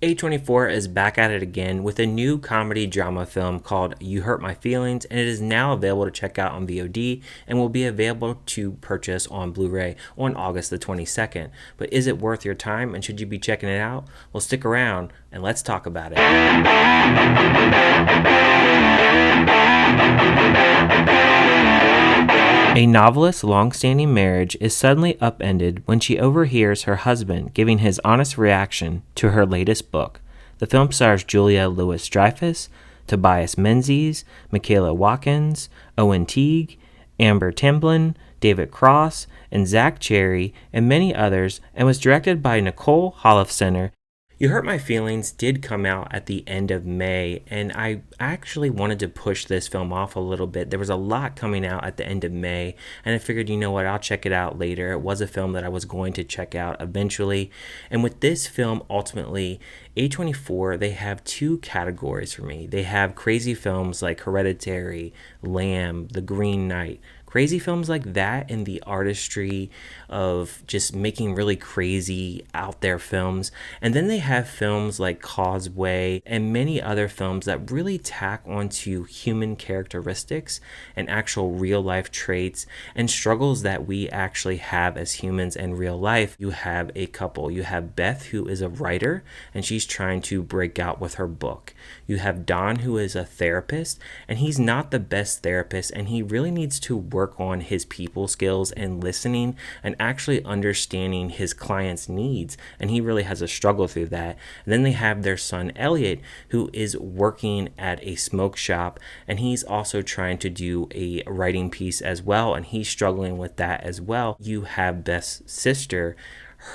A24 is back at it again with a new comedy drama film called You Hurt My Feelings, and it is now available to check out on VOD and will be available to purchase on Blu-ray on August the 22nd. But is it worth your time, and should you be checking it out? Well, stick around and let's talk about it. A novelist's long-standing marriage is suddenly upended when she overhears her husband giving his honest reaction to her latest book. The film stars Julia Louis-Dreyfus, Tobias Menzies, Michaela Watkins, Owen Teague, Amber Tamblyn, David Cross, and Zach Cherry, and many others, and was directed by Nicole Holofcener. You Hurt My Feelings did come out at the end of May, and I actually wanted to push this film off a little bit. There was a lot coming out at the end of May, and I figured, you know what, I'll check it out later. It was a film that I was going to check out eventually. And with this film, ultimately, A24, they have two categories for me. They have crazy films like Hereditary, Lamb, The Green Knight. Crazy films like that and the artistry of just making really crazy out there films. And then they have films like Causeway and many other films that really tack onto human characteristics and actual real life traits and struggles that we actually have as humans in real life. You have a couple. You have Beth, who is a writer, and she's trying to break out with her book. You have Don, who is a therapist, and he's not the best therapist, and he really needs to work on his people skills and listening and actually understanding his clients' needs, and he really has a struggle through that. And then they have their son Elliot, who is working at a smoke shop, and he's also trying to do a writing piece as well, and he's struggling with that as well. You have Beth's sister.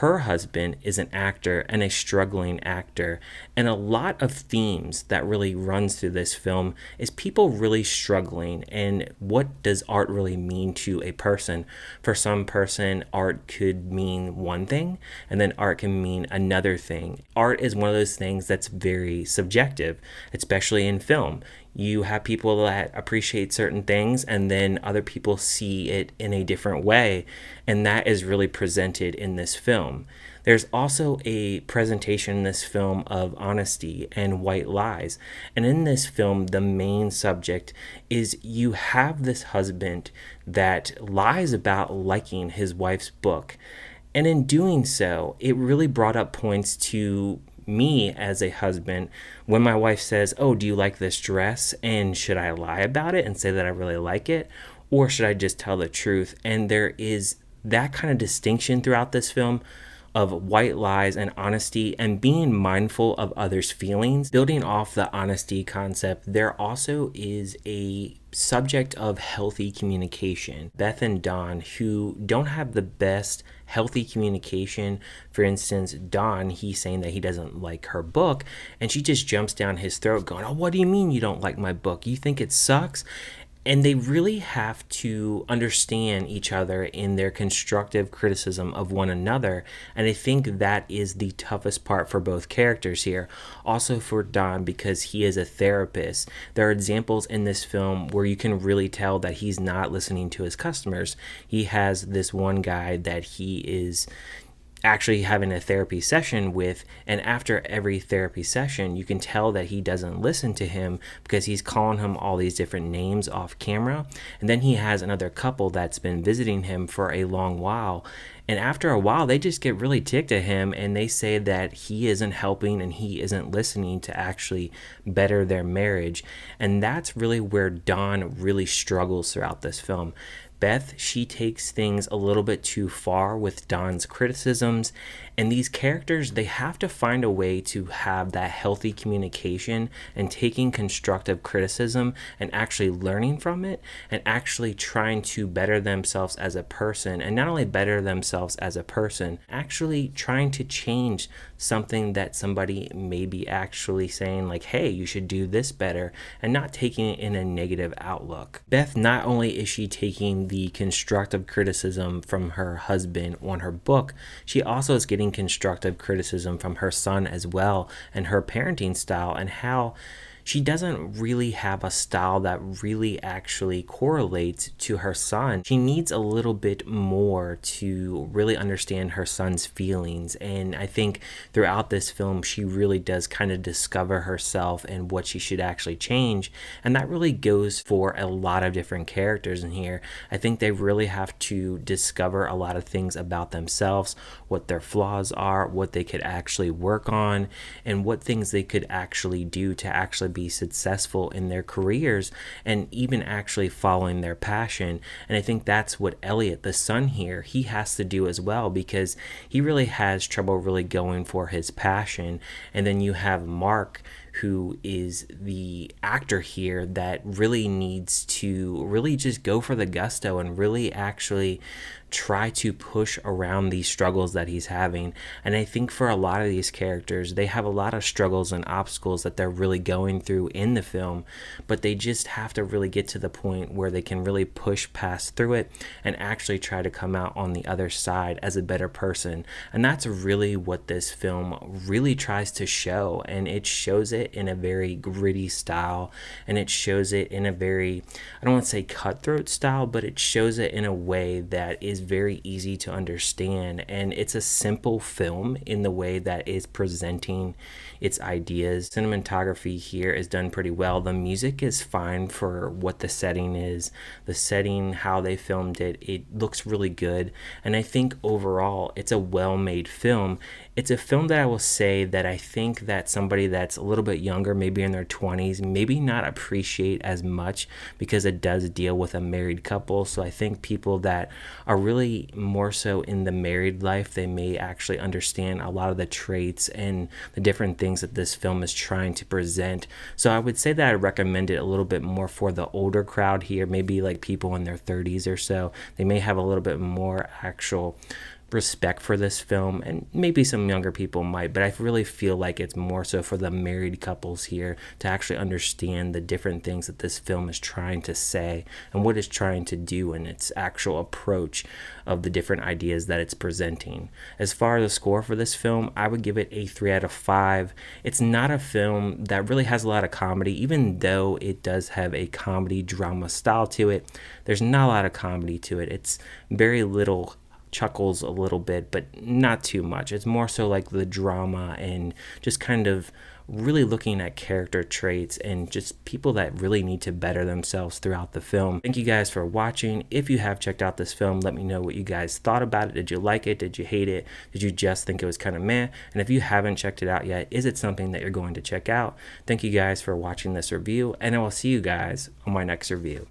Her husband is an actor and a struggling actor, and a lot of themes that really runs through this film is people really struggling, and what does art really mean to a person? For some person, art could mean one thing, and then art can mean another thing. Art is one of those things that's very subjective, especially in film. You have people that appreciate certain things, and then other people see it in a different way, and that is really presented in this film. There's also a presentation in this film of honesty and white lies, and in this film, the main subject is you have this husband that lies about liking his wife's book, and in doing so, it really brought up points to me as a husband when my wife says, "Oh, do you like this dress?" And should I lie about it and say that I really like it, or should I just tell the truth? And there is that kind of distinction throughout this film of white lies and honesty and being mindful of others' feelings. Building off the honesty concept, there also is a subject of healthy communication. Beth and Don, who don't have the best healthy communication. For instance, Don, he's saying that he doesn't like her book, and she just jumps down his throat going, "Oh, what do you mean you don't like my book? You think it sucks?" And they really have to understand each other in their constructive criticism of one another. And I think that is the toughest part for both characters here. Also for Don, because he is a therapist. There are examples in this film where you can really tell that he's not listening to his customers. He has this one guy that he is actually having a therapy session with, and after every therapy session you can tell that he doesn't listen to him because he's calling him all these different names off camera. And then he has another couple that's been visiting him for a long while, and after a while they just get really ticked at him, and they say that he isn't helping and he isn't listening to actually better their marriage. And that's really where Don really struggles throughout this film. Beth, she takes things a little bit too far with Don's criticisms, and these characters, they have to find a way to have that healthy communication and taking constructive criticism and actually learning from it and actually trying to better themselves as a person, and not only better themselves as a person, actually trying to change something that somebody may be actually saying like, "Hey, you should do this better," and not taking it in a negative outlook. Beth, not only is she taking the constructive criticism from her husband on her book, she also is getting constructive criticism from her son as well, and her parenting style and how she doesn't really have a style that really actually correlates to her son. She needs a little bit more to really understand her son's feelings. And I think throughout this film, she really does kind of discover herself and what she should actually change. And that really goes for a lot of different characters in here. I think they really have to discover a lot of things about themselves, what their flaws are, what they could actually work on, and what things they could actually do to actually be successful in their careers and even actually following their passion. And I think that's what Elliot, the son here, he has to do as well, because he really has trouble really going for his passion. And then you have Mark, who is the actor here, that really needs to really just go for the gusto and really actually try to push around these struggles that he's having. And I think for a lot of these characters, they have a lot of struggles and obstacles that they're really going through in the film, but they just have to really get to the point where they can really push past through it and actually try to come out on the other side as a better person. And that's really what this film really tries to show, and it shows it in a very gritty style, and it shows it in a very, I don't want to say cutthroat style, but it shows it in a way that is very easy to understand. And it's a simple film in the way that it's presenting its ideas. Cinematography here is done pretty well. The music is fine for what the setting is. The setting, how they filmed it, it looks really good. And I think overall it's a well-made film. It's a film that I will say that I think that somebody that's a little bit younger, maybe in their 20s, maybe not appreciate as much, because it does deal with a married couple. So I think people that are really more so in the married life, they may actually understand a lot of the traits and the different things that this film is trying to present. So I would say that I recommend it a little bit more for the older crowd here, maybe like people in their 30s or so. They may have a little bit more actual respect for this film, and maybe some younger people might, but I really feel like it's more so for the married couples here to actually understand the different things that this film is trying to say and what it's trying to do in its actual approach of the different ideas that it's presenting. As far as the score for this film, I would give it a 3 out of 5. It's not a film that really has a lot of comedy, even though it does have a comedy drama style to it. There's not a lot of comedy to it. It's very little chuckles a little bit, but not too much. It's more so like the drama and just kind of really looking at character traits and just people that really need to better themselves throughout the film. Thank you guys for watching. If you have checked out this film, let me know what you guys thought about it. Did you like it? Did you hate it? Did you just think it was kind of meh? And if you haven't checked it out yet, is it something that you're going to check out? Thank you guys for watching this review, and I will see you guys on my next review.